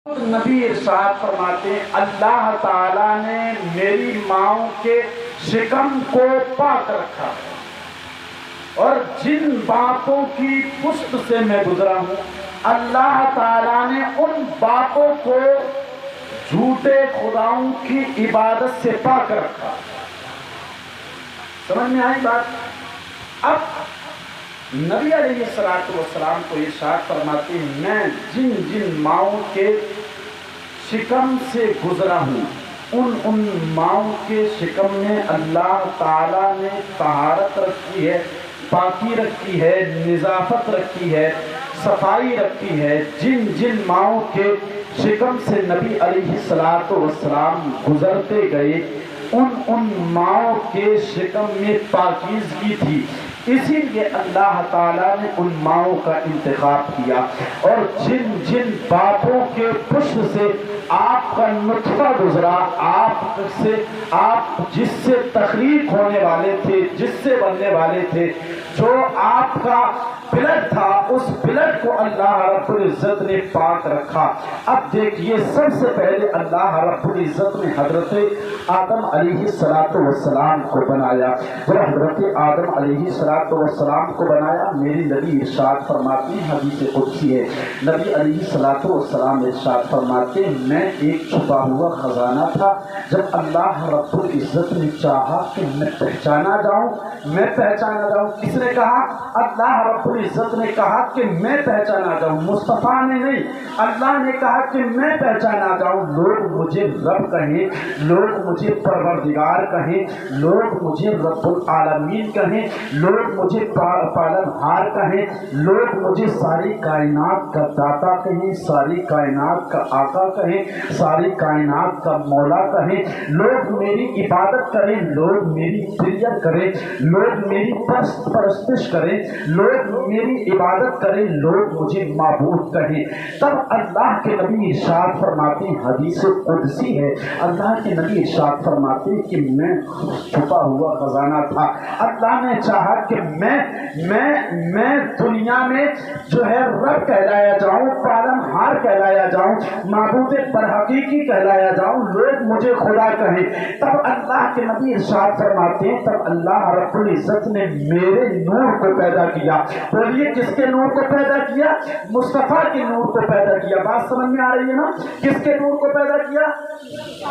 نبی ارشاد فرماتے ہیں اللہ تعالیٰ نے میری ماؤں کے شکم کو پاک رکھا اور جن باپوں کی پشت سے میں گزرا ہوں اللہ تعالیٰ نے ان باپوں کو جھوٹے خداؤں کی عبادت سے پاک رکھا۔ سمجھ میں آئی بات؟ اب نبی علیہ السلام کو ارشاد فرماتے ہیں میں جن جن ماؤں کے شکم سے گزرا ہوں ان ماؤں کے شکم میں اللہ تعالیٰ نے طہارت رکھی ہے، پاکی رکھی ہے، نظافت رکھی ہے، صفائی رکھی ہے۔ جن جن ماؤں کے شکم سے نبی علیہ السلام گزرتے گئے ان ماؤں کے شکم میں پاکیزگی تھی، اسی لیے اللہ تعالیٰ نے ان ماؤں کا انتخاب کیا۔ اور جن جن باپوں کے پشت سے آپ کا نطفہ گزرا، آپ جس سے تخلیق ہونے والے تھے، جس سے بننے والے تھے، جو آپ کا بلڈ تھا، اس بلڈ کو اللہ رب العزت نے پاک رکھا۔ اب دیکھیے سب سے پہلے اللہ رب العزت نے حضرت آدم علیہ السلام کو بنایا۔ جب حضرت آدم علیہ السلام کو بنایا، میری نبی ارشاد فرماتے ہیں، حدیث قدسی ہے، نبی علیہ السلام ارشاد فرماتے ہیں میں ایک چھپا ہوا خزانہ تھا، جب اللہ رب العزت نے چاہا کہ میں پہچانا جاؤں۔ کس نے کہا؟ اللہ رب العزت نے کہا کہ میں پہچانا جاؤں، مصطفیٰ نے نہیں، اللہ نے کہا کہ میں پہچانا جاؤں۔ لوگ مجھے رب کہیں، لوگ مجھے پروردگار کہیں، لوگ مجھے رب العالمین کہیں، لوگ مجھے پالن ہار کہیں، لوگ مجھے ساری کائنات کا داتا کہیں، ساری کائنات کا آقا کہیں، ساری کائنات کا مولا کہیں، لوگ میری عبادت کریں، لوگ میری پریت کریں، لوگ میری پرستش کریں، لوگ میری عبادت کریں، لوگ مجھے معبود کہیں۔ تب اللہ کے نبی ارشاد فرماتے ہیں، حدیث قدسی ہے، اللہ کے نبی ارشاد فرماتے ہیں کہ میں چھپا ہوا خزانہ تھا، اللہ نے چاہا کہ میں دنیا میں جو ہے رب کہلایا جاؤں، پالن ہار کہلایا جاؤں، معبود برحقیقی کہلایا جاؤں، لوگ مجھے خدا کہیں۔ تب اللہ کے نبی ارشاد فرماتے ہیں تب اللہ رب العزت نے میرے نور کو پیدا کیا۔ بولیے کس کے نور کو پیدا کیا؟ مصطفیٰ کے نور کو پیدا کیا۔ بات سمجھ میں آ رہی ہے نا؟ کس کے نور کو پیدا کیا؟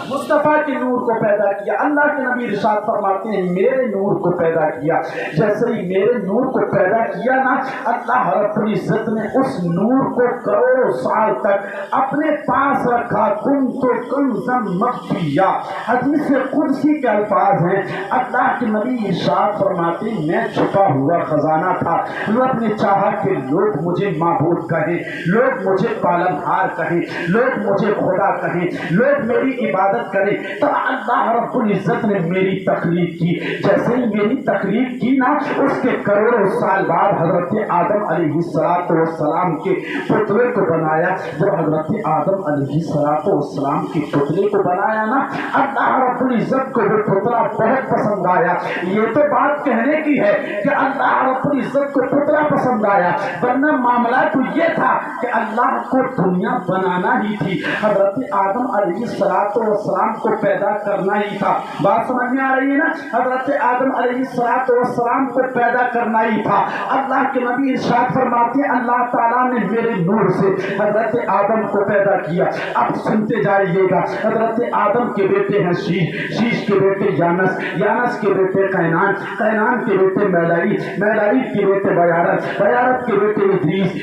مصطفیٰ کے نور کو پیدا کیا۔ اللہ کے نبی ارشاد فرماتے ہیں میرے نور کو پیدا کیا۔ جیسے ہی میرے نور کو پیدا کیا نا، اللہ رب العزت نے اس نور کو کروڑوں سال تک اپنے پاس رکھا۔ کنت کنزا مخفیا، حدیث قدسی کے الفاظ ہیں، اللہ کے نبی ارشاد فرماتے ہیں میں چھپا ہوا خزانہ تھا، رب نے چاہا کہ لوگ مجھے معبود کہیں، لوگ مجھے پالن ہار کہیں، لوگ مجھے خدا کہیں، لوگ میری عبادت کریں۔ تو اللہ رب العزت نے میری تخلیق کی۔ جیسے ہی میری تخلیق کی نا، اس کے کروڑوں سال بعد حضرت آدم علیہ السلام کے پتلے کو بنایا۔ جب حضرت آدم علیہ السلام کے پتلے کو بنایا نا، اللہ رب العزت کو وہ پتلا بہت پسند آیا۔ یہ تو بات کہنے کی ہے کہ اللہ رب العزت کو پتلا پسند آیا، ورنہ معاملہ تو یہ تھا کہ اللہ کو دنیا بنانا ہی تھی، حضرت آدم علیہ السلام کو پیدا کرنا ہی تھا۔ بات سمجھ میں آ رہی ہے نا؟ حضرت آدم علیہ السلام کو پیدا کرنا ہی تھا۔ اللہ کے نبی ارشاد فرماتے ہیں اللہ تعالیٰ نے میرے نور سے حضرت آدم کو پیدا کیا۔ اب سنتے جائیے گا، حضرت آدم کے بیٹے ہیں شیش کے بیٹے یانس کے بیٹے قینان کے بیٹے میلائی کے بیٹے بیارت کے بیٹے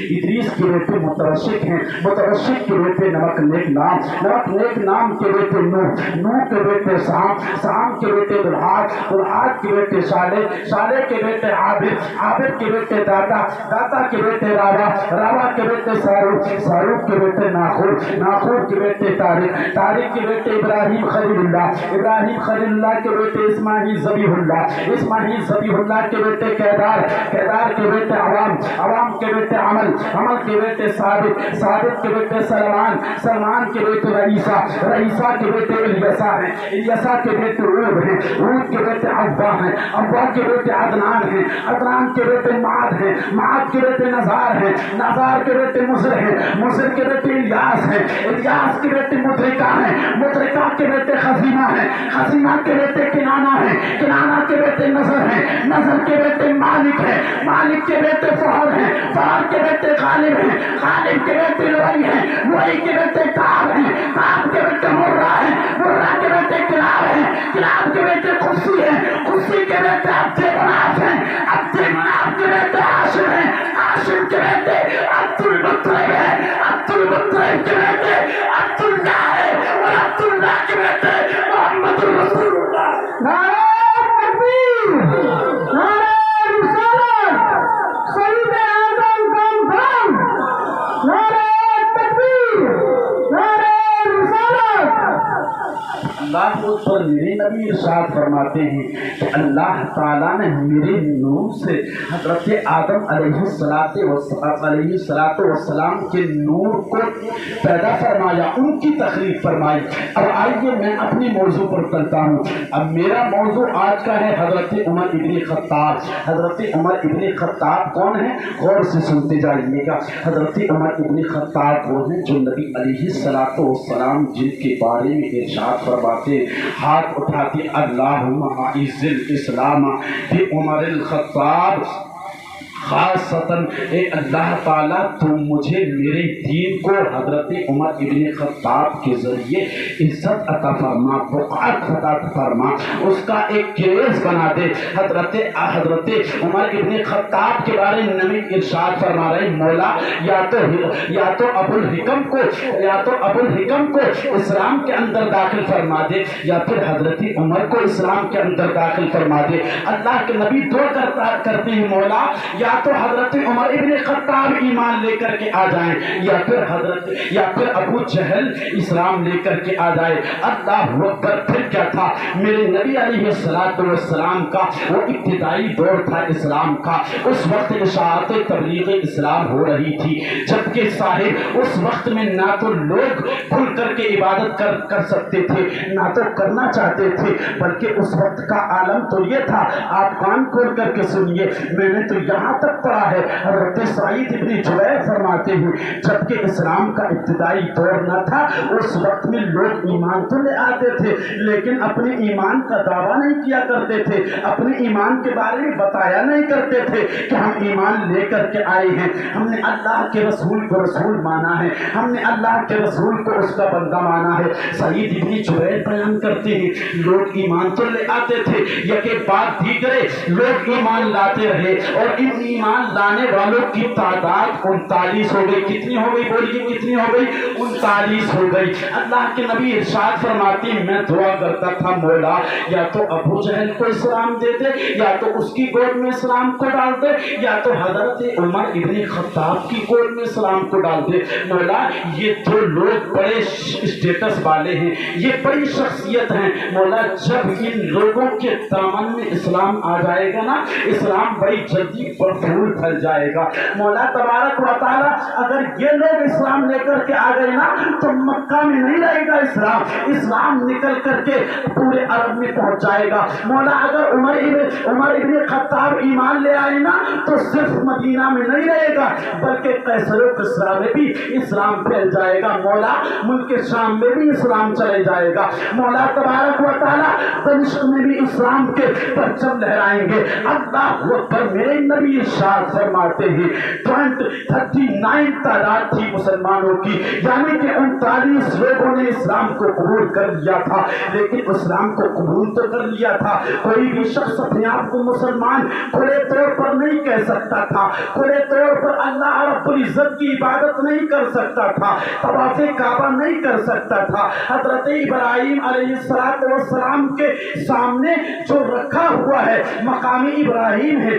ادریس کے بیٹے مترشق ہیں، مترشق کے بیٹے نمک نیک نام کے بیٹے نوح کے بیٹے سام کے بیٹے بلحاد کے بیٹے صالح کے بیٹے عابد کے بیٹے داتا کے بیٹے راوا کے بیٹے ساروق کے بیٹے ناخور کے بیٹے طارق کے بیٹے ابراہیم خلیل اللہ کے بیٹے اسماعیل ذبیح اللہ کے بیٹے کیدار کے بیٹے عوام کے بیٹے عمل کے بیٹے ثابت کے بیٹے سلمان کے بیٹے رئیسہ کے بیٹے الیسا کے بیٹے عود کے بیٹے ابا کے بیٹے عدنان عدنان ہیں, عدنان کے بیٹے معاد ہیں, معاد کے بیٹے نزار ہیں, نزار کے بیٹے مصر ہیں, مصر کے بیٹے الیاس ہیں, الیاس کے بیٹے مدرکہ ہیں, مدرکہ کے بیٹے خزیمہ ہیں, خزیمہ کے بیٹے کنانہ ہیں, کنانہ کے بیٹے نصر ہیں, نصر کے بیٹے مالک ہیں, مالک کے بیٹے فہر ہیں, فہر کے بیٹے غالب ہیں, غالب کے بیٹے لوئی ہیں, لوئی کے بیٹے کعب ہیں, کعب کے بیٹے مرہ ہیں, مرہ کے بیٹے کلاب ہیں, کلاب کے بیٹے خصی ہیں, خصی کے بیٹے عبد مناف ہیں, عبد مناف کے بیٹے ہاشم ہیں, ہاشم کے بیٹے عبد المطلب ہیں, عبد المطلب کے بیٹے عبداللہ ہیں, اور عبداللہ کے بیٹے محمد رسول اللہ. نعرہ تکبیر, نعرہ رسالت, صلیب اعظم گم گم, نعرہ تکبیر, نعرہ رسالت. اللہ کو پر میرے نبی ارشاد فرماتے ہیں کہ اللہ تعالیٰ نے میرے نور سے حضرت آدم علیہ السلام کے نور کو پیدا فرمایا, ان کی تخلیق فرمائی. اب آئیے میں اپنی موضوع پر چلتا ہوں. اب میرا موضوع آج کا ہے حضرت عمر ابن خطاب. حضرت عمر ابن خطاب کون ہے؟ غور سے سنتے جائیے گا. حضرت عمر ابن خطاب وہ ہیں جو نبی علیہ السلام جن کے بارے میں ارشاد فرماتے, ہاتھ اٹھاتے, اللہم اعز الاسلام بعمر الخطاب خاصتاً, اے اللہ تعالیٰ تم مجھے میرے دین کو حضرت عمر ابن خطاب کے ذریعے عزت عطا فرما, بقعت عطا فرما, اس کا ایک کیس بنا دے. حضرت عمر ابن خطاب کے بارے میں نبی ارشاد فرما رہے, مولا یا تو ابو الحکم کو اسلام کے اندر داخل فرما دے, یا پھر حضرت عمر کو اسلام کے اندر داخل فرما دے. اللہ کے نبی دو کرتے ہیں, مولا یا تو حضرت عمر ابن خطاب ایمان لے کر کے آ جائیں, یا پھر ابو جہل اسلام لے کر کے آ جائے. اللہ اکبر. پھر کیا تھا؟ میرے نبی علیہ السلام کا وہ ابتدائی دور تھا اسلام کا. اس وقت اشاعت تبلیغ اسلام ہو رہی تھی, جبکہ صاحب اس وقت میں نہ تو لوگ کھل کر کے عبادت کر سکتے تھے, نہ تو کرنا چاہتے تھے, بلکہ اس وقت کا عالم تو یہ تھا. آپ کان کھول کر کے سنیے, میں نے تو یہاں تک پڑھا ہے, حضرت سعید ابن جبیر فرماتے ہیں جبکہ اسلام کا ابتدائی دور نہ تھا, اس وقت میں لوگ ایمان تو لے آتے تھے لیکن اپنے ایمان کا دعویٰ نہیں کیا کرتے تھے, اپنے ایمان کے بارے میں بتایا نہیں کرتے تھے کہ ہم ایمان لے کر کے آئے ہیں, ہم نے اللہ کے رسول کو رسول مانا ہے, ہم نے اللہ کے رسول کو اس کا بندہ مانا ہے. سعید ابن جبیر بیان کرتے ہیں لوگ ایمان تو لے آتے تھے, یکے بعد دیگرے لوگ ایمان لاتے رہے, اور ان ایمان لانے والوں کی تعداد 39 ہو گئی. کتنی ہو گئی؟ بولیے کتنی ہو گئی؟ 39 ہو گئی. اللہ کے نبی ارشاد فرماتے ہیں میں دعا کرتا تھا, مولا یا تو ابو جہل کو اسلام دے دے, یا تو اس کی گود میں اسلام کو ڈال دے, یا تو حضرت عمر ابن خطاب کی گود میں اسلام کو ڈال دے. مولا یہ دو لوگ بڑے اسٹیٹس والے ہیں, یہ بڑی شخصیت ہیں. مولا جب ان لوگوں کے دامن میں اسلام آ جائے گا نا, اسلام بڑی جلدی پھول پھل جائے گا. مولا تبارک و تعالی اگر یہ لوگ اسلام لے کر کے آ گئے نا تو مکہ میں نہیں رہے گا اسلام, اسلام نکل کر کے پورے عرب میں پہنچ جائے گا. مولا اگر عمر ابن خطاب ایمان لے آئے نا تو صرف مدینہ میں نہیں رہے گا بلکہ قیصر و کسریٰ میں بھی اسلام پھیل جائے گا. مولا ملک شام میں بھی اسلام چلے جائے گا. مولا تبارک و تعالی دمشق میں بھی اسلام کے پرچم لہرائیں گے. اللہ اکبر. میرے نبی ارشاد فرماتے ہیں 39 تعداد تھی مسلمانوں کی, یعنی کہ 39 لوگوں نے اسلام کو قبول کر لیا تھا. لیکن اسلام کو قبول تو کر لیا تھا, کوئی بھی شخص اپنے آپ کو مسلمان کھلے طور پر نہیں کہہ سکتا تھا, کھلے طور پر اللہ رب العزت کی عبادت نہیں کر سکتا تھا, طواف کعبہ نہیں کر سکتا تھا. حضرت ابراہیم علیہ السلام کے سامنے جو رکھا ہوا ہے مقام ابراہیم ہے,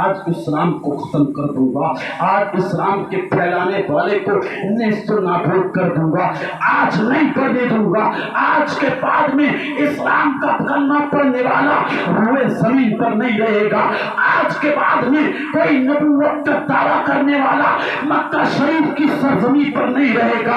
آج اسلام کو ختم کر دوں گا، آج اسلام کے پھیلانے والے کو نیست و نابود کر دوں گا، آج نہیں کرنے دوں گا۔ آج کے بعد میں اسلام کا کلمہ پڑھنے والا روئے زمین پر نہیں رہے گا، آج کے بعد میں کوئی نبوت کا دعویٰ کرنے والا مکہ شریف کی سرزمین پر نہیں رہے گا۔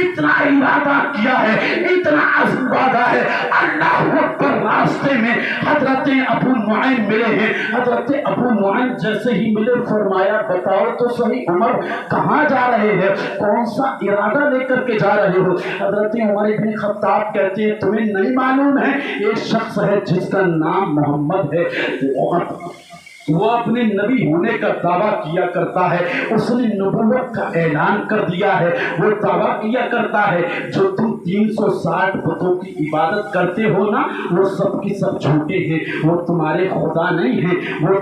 اتنا ارادہ کیا ہے، اتنا عزم وعدہ ہے۔ اللہ اکبر۔ راستے میں حضرت ابو نعیم ملے ہیں، حضرت ابو نعیم جیسے ہی ملے فرمایا بتاؤ تو صحیح عمر کہاں جا رہے ہیں، کون سا ارادہ لے کر کے جا رہے ہو؟ حضرت عمر ابن خطاب کہتے ہیں تمہیں نہیں معلوم ہے ایک شخص ہے جس کا نام محمد ہے، وہ اپنے نبی ہونے کا دعویٰ کیا کرتا ہے، اس نے نبوت کا اعلان کر دیا ہے، وہ دعویٰ کیا کرتا ہے جو تم 360 بتوں کی عبادت کرتے ہو نا وہ سب کی سب جھوٹے ہیں، وہ تمہارے خدا نہیں ہیں، وہ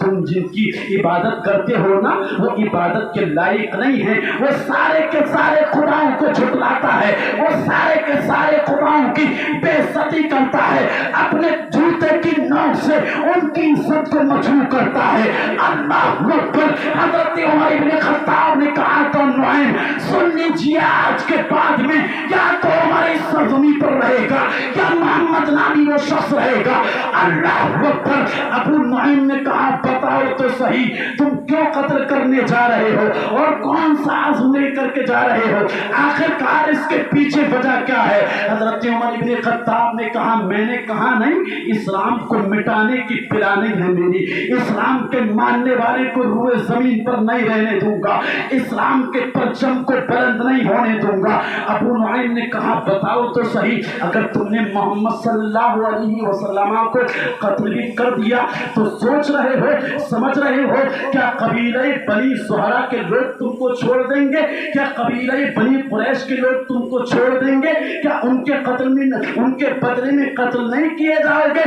تم جن کی عبادت کرتے ہو نا وہ عبادت کے لائق نہیں ہیں، وہ سارے کے سارے خداؤں کو جھٹلاتا ہے، وہ سارے کے سارے خداؤں کی بے عزتی کرتا ہے، اپنے جوتے کی نوک سے ان کی عزت کو مجبور کرتا ہے۔ اللہ اکبر۔ حضرت عمر ابن خطاب نے کہا تو نعیم سن لیجیے آج کے بعد میں یا تو ہماری سرزمین پر رہے گا یا محمد نامی وہ شخص رہے گا۔ اللہ اکبر۔ ابو نعیم نے کہا بتاؤ تو صحیح تم کیوں قتل کرنے جا رہے ہو اور کون سا عزم لے کر کے جا رہے ہو، آخر کار اس کے پیچھے وجہ کیا ہے؟ حضرت عمر ابن خطاب نے کہا میں نے کہا نہیں اسلام کو مٹانے کی پلاننگ ہے میری، اسلام کے ماننے والے کو روئے زمین پر نہیں رہنے دوں گا، اسلام کے پرچم کو بلند نہیں ہونے دوں گا۔ ابو نعیم نے کہا بتاؤ تو صحیح اگر تم نے محمد صلی اللہ علیہ وسلم کو قتل بھی کر دیا تو سوچ رہے ہو سمجھ رہے ہو کیا قبیلہ بنی زہرہ کے لوگ تم کو چھوڑ دیں گے؟ کیا قبیلہ بنی قریش کے لوگ تم کو چھوڑ دیں گے؟ کیا ان کے قتل میں ان کے بدلے میں قتل نہیں کیے جاؤ گے؟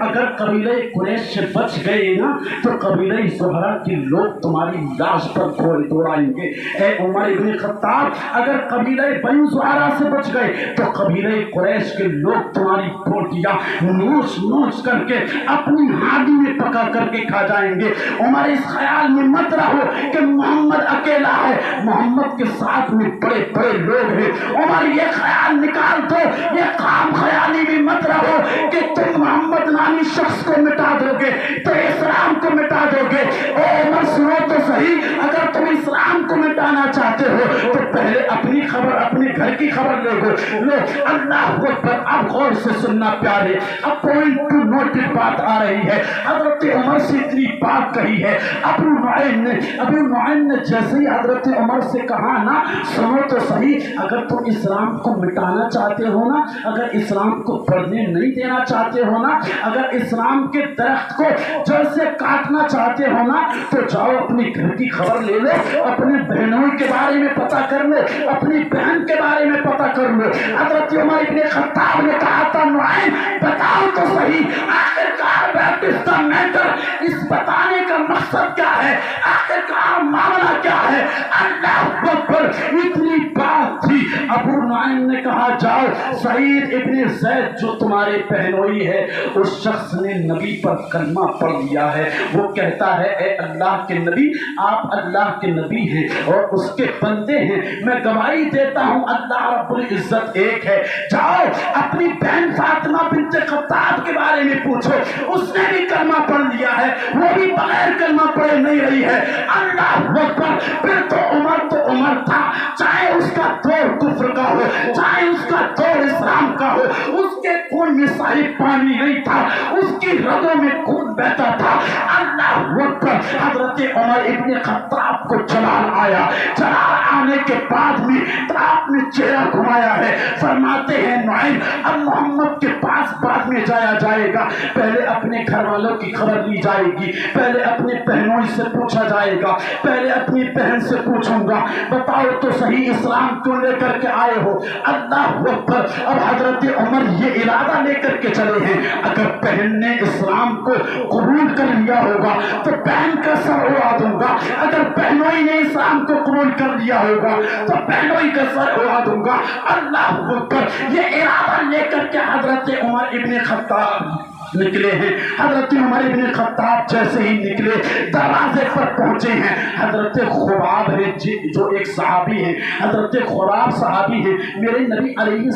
اگر قبیلہ قریش سے بچ گئے نا تو قبیلہ زہرہ کے لوگ تمہاری لاش پر گھوڑے دوڑائیں گے۔ اے عمر ابن خطاب اگر قبیلہ بنی زہرہ سے بچ گئے تو قبیلہ قریش کے لوگ تمہاری بوٹیاں نوچ نوچ کر کے اپنی ہانڈی میں پکا کر کے کھا جائیں گے۔ عمر اس خیال میں مت رہو کہ محمد اکیلا ہے، محمد کے ساتھ میں بڑے بڑے لوگ ہیں۔ عمر یہ خیال نکال دو، یہ خام خیالی میں مت رہو کہ تم محمد نامی شخص کو مٹا دو گے تو اسلام کو مٹا دو گے۔ اے عمر سنو تو صحیح اگر تم اسلام کو مٹانا چاہتے ہو تو پہلے اپنی خبر اپنے گھر کی خبر لے لو۔ اللہ اکبر۔ اب غور سے سننا پیارے، اب پوائنٹ ٹو نوٹ بات آ رہی ہے۔ حضرت عمر سے اتنی بات کہی ہے، ابو نعیم نے جیسے ہی حضرت عمر سے کہا نا سنو تو صحیح اگر تم اسلام کو مٹانا چاہتے ہو نا، اگر اسلام کو بڑھنے نہیں دینا چاہتے ہو نا، اگر اسلام کے درخت کو جڑ سے کاٹنا چاہتے ہو نا تو جاؤ اپنی گھر کی خبر لے لو، اپنے بہنوں کے بارے میں پتہ کر لو، اپنی بہن کے بارے میں پتہ کر لو۔ حضرت عمر ابن خطاب نے کہا تھا نعیم بتاؤ تو صحیح آخرکار بیپٹسٹ کا میٹر اس بتانے کا مقصد کیا ہے، آخرکار معاملہ کیا ہے؟ اللہ اکبر۔ اتنی بات تھی ابو نعیم نے کہا جاؤ سعید ابن زید جو تمہارے بہنوئی ہے اس شخص نے نبی پر کلمہ پڑھ لیا ہے، وہ کہتا ہے اے اللہ کے نبی آپ اللہ کے نبی ہیں اور اس کے بندے ہیں، میں گواہی دیتا ہوں اللہ رب العزت ایک ہے۔ جاؤ اپنی بہن فاطمہ بنت خطاب کے بارے میں پوچھو، اس نے بھی کلمہ پڑھ لیا ہے، وہ بھی بغیر کلمہ پڑھے نہیں رہی ہے۔ اللہ اکبر۔ پھر تو عمر تھا، چاہے اس کا دور کفر کا ہو چاہے اس کا دور اسلام کا ہو، اس کے خون میں صاحب پانی نہیں تھا، اس کی رگوں میں خون بہتا تھا۔ اللہ اکبر۔ حضرت عمر ابن خطاب کو جلال آیا، جلال آنے کے بعد میں آپ نے چہرہ گھمایا ہے، فرماتے ہیں نعیم اب محمد کے پاس بعد میں جایا جائے گا، پہلے اپنے گھر والوں کی خبر لی جائے گی، پہلے اپنے بہنوں سے پوچھا جائے گا، پہلے اپنی بہن سے پوچھوں گا بتاؤ تو صحیح اسلام کیوں لے کر کے آئے ہو؟ اللہ اکبر۔ اب حضرت عمر یہ ارادہ لے کر کے چلے ہیں اگر بہن نے اسلام کو قبول کر لیا ہوگا تو بہن کا سر اڑا دوں گا، اگر بہنوئی نے اسلام کو قبول کر لیا ہوگا تو بہنوئی کا سر اڑا دوں گا۔ اللہ اکبر۔ یہ ارادہ لے کر کے حضرت عمر ابن خطاب نکلے ہیں. حضرت عمر بن خطاب جیسے ہی نکلے دروازے پر پہنچے ہیں. حضرت خباب ہے جو ایک صحابی ہے, حضرت خباب صحابی ہے, میرے نبی علیہ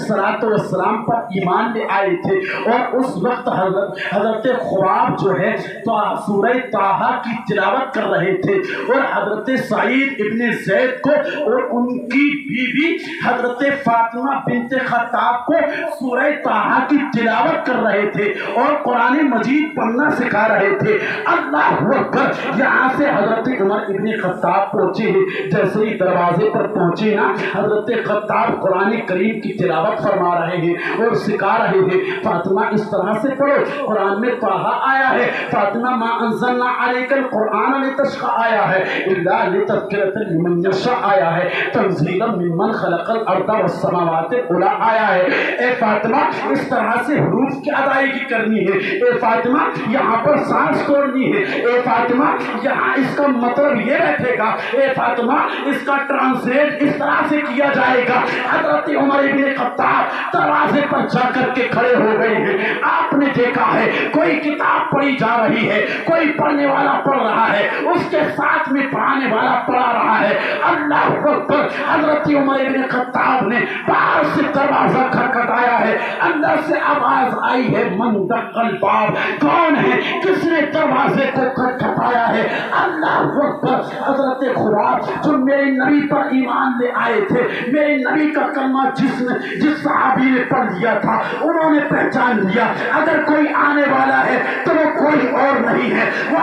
السلام پر ایمان لے آئے تھے, اور اس وقت حضرت خباب جو ہے تو سورہ طٰہٰ کی تلاوت کر رہے تھے, اور حضرت سعید ابن زید کو اور ان کی بیوی حضرت فاطمہ بنت خطاب کو سورہ طٰہٰ کی تلاوت کر رہے تھے اور قرآن مجید پڑھنا سکھا رہے تھے. اللہ اکبر. یہاں سے حضرت عمر ابن خطاب پہنچے ہیں. جیسے ہی دروازے پر پہنچے نا, حضرت خطاب قرآن کریم کی تلاوت فرما رہے ہیں اور سکھا رہے ہیں, فاطمہ اس طرح سے پڑھو, قرآن میں طٰہٰ آیا ہے, فاطمہ ما انزلنا علیک القرآن لتشقى آیا ہے, الا لتذکرۃ لمن یشاء آیا ہے, تنزیلا ممن خلق الارض والسماوات العلی آیا ہے. اے فاطمہ اس طرح سے حروف کی ادائیگی کرنی ہے. اے فاطمہ یہاں پر سانس توڑنی ہے. اے فاطمہ یہاں اس کا مطلب یہ بیٹھے گا. اے فاطمہ اس کا ٹرانسلیٹ اس طرح سے کیا جائے گا. حضرت عمر بن خطاب دروازے پر جا کر کے کھڑے ہو گئے ہیں. آپ نے دیکھا ہے کوئی کتاب پڑھی جا رہی ہے, کوئی پڑھنے والا پڑھ رہا ہے, اس کے ساتھ میں پڑھانے والا پڑھا رہا ہے. اللہ اکبر. حضرت عمر بن خطاب نے باہر سے دروازہ کھٹکھٹایا ہے, اندر سے آواز آئی ہے من دق الباب, کون ہے, کس نے دروازے کو کھٹکھٹایا ہے. اللہ اکبر. حضرت خباب جو میرے نبی پر ایمان لے آئے تھے, میرے نبی کا کلمہ جس صحابی نے پڑھ لیا تھا, انہوں نے پہچان لیا اگر کوئی آنے والا ہے تو وہ کوئی اور نہیں ہے, وہ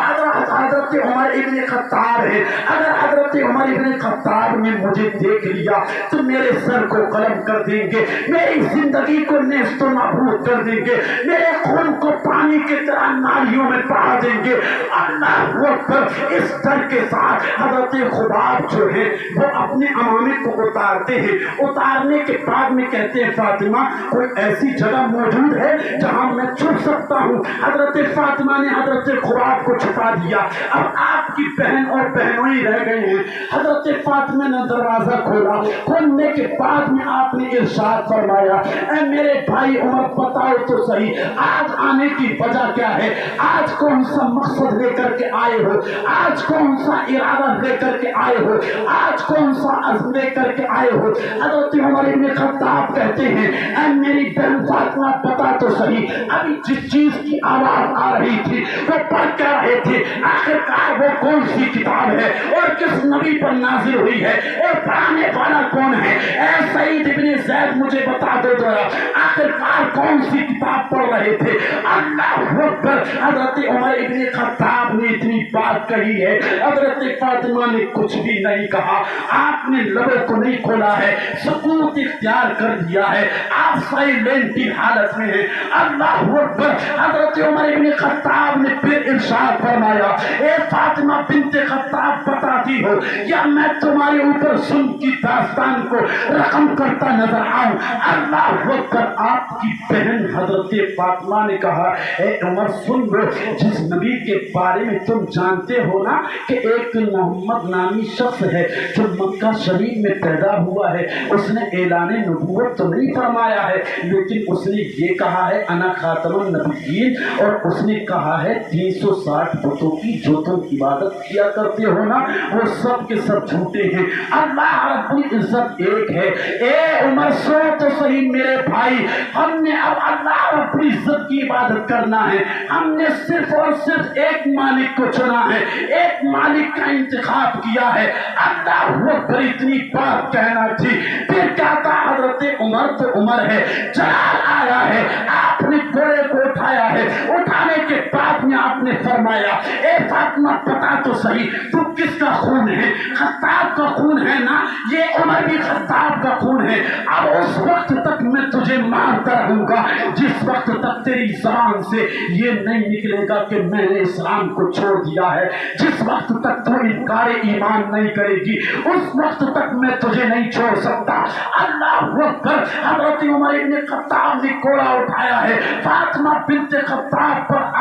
حضرت عمر ابن خطاب ہے. اگر حضرت عمر ابن خطاب نے مجھے دیکھ لیا تو میرے سر کو قلم کر دیں گے, میری زندگی کو نیست و نابود کر دیں گے, میرے خون کو پانی کی طرح نالیوں میں بہا دیں گے. اللہ اکبر. اس ڈر کے ساتھ حضرت خباب جو ہے وہ اپنے عمامے کو اتارتے ہیں. اتارنے کے بعد میں کہتے ہیں فاطمہ کوئی ایسی جگہ موجود ہے جہاں میں چھپ سکتا ہوں. حضرت فاطمہ نے حضرت خباب کو چھپا دیا. اب آپ کی بہن اور بہنوئی رہ گئے ہیں. حضرت فاطمہ نے دروازہ کھولا, کھولنے کے بعد میں آپ نے ارشاد فرمایا اے میرے بھائی عمر بتاؤ تو صحیح آج آنے کی وجہ کیا ہے, آج کون سا مقصد لے کر کے آئے ہو, آج کون سا ارادہ لے کر کے آئے ہو, آج کون سا عزم لے کر کے آئے ہو. حضرت عمر بن خطاب کہتے ہیں اے میری بہن فاطمہ بتا تو صحیح, ابھی جس چیز کی آواز آ رہی تھی وہ پڑھ کر رہے تھے, آخرکار وہ کون سی کتاب ہے اور کس نبی پر نازل ہوئی ہے اور پڑھانے والا کون ہے. اے سعید ابن زید مجھے بتا دو ذرا آخرکار کون سی کتاب پڑھ رہے تھے. اللہ اکبر. حضرت عمر ابن خطاب نے اتنی بات کہی ہے, حضرت فاطمہ نے کچھ بھی نہیں کہا, آپ نے لبوں کو نہیں کھولا ہے, سکوت اختیار کر دیا ہے, آپ سائلنٹ کی حالت میں ہیں. اللہ اکبر. حضرت عمر ابن خطاب نے پھر ارشاد فرمایا اے فاطمہ بنت خطاب بتاتی ہو یا میں تمہارے اوپر سن کی داستان کو رقم کرتا نظر آؤں. اللہ اکبر. آپ کی بہن حضرت فاطمہ نے کہا اے عمر سن لو, جس نبی کے بارے میں تم جانتے ہو نا کہ ایک محمد نامی شخص ہے جو مکہ شریف میں پیدا ہوا ہے, اس نے اعلان نبوت تو نہیں فرمایا ہے لیکن اس نے یہ کہا ہے انا خاتم النبیین, اور اس نے کہا ہے 360 بتوں کی جو تم عبادت کیا کرتے ہو نا وہ سب کے سب جھوٹے ہیں, اللہ رب العزت ایک ہے. اے عمر سو تو صحیح میرے بھائی, ہم نے اب اللہ رب العزت کی عبادت کرنا ہے, ہم نے صرف اور صرف ایک مالک کو چنا ہے, ایک مالک کا انتخاب کیا ہے. اللہ اکبر. اتنی بات کہنا تھی پھر کیا تھا, حضرت عمر تو عمر ہے, جلال آیا ہے, آپ نے گھوڑے کو اٹھایا ہے, اٹھانے کے بعد میں آپ نے فرمایا اے فاطمہ بتا تو صحیح تو کس کا خون ہے. خطاب کا خون ہے نا, یہ عمر بھی خطاب کا خون ہے. اب اس وقت تک میں تجھے مارتا رہوں گا جس وقت تک تیری زبان سے یہ نہیں نکلے گا کہ میں نے اسلام کو چھوڑ دیا ہے, جس وقت تک تو انکار ایمان نہیں کرے گی اس وقت تک میں تجھے نہیں چھوڑ سکتا. اللہ اکبر. حضرت عمر ابن خطاب نے کوڑا اٹھایا ہے, فاطمہ بنت خطاب پر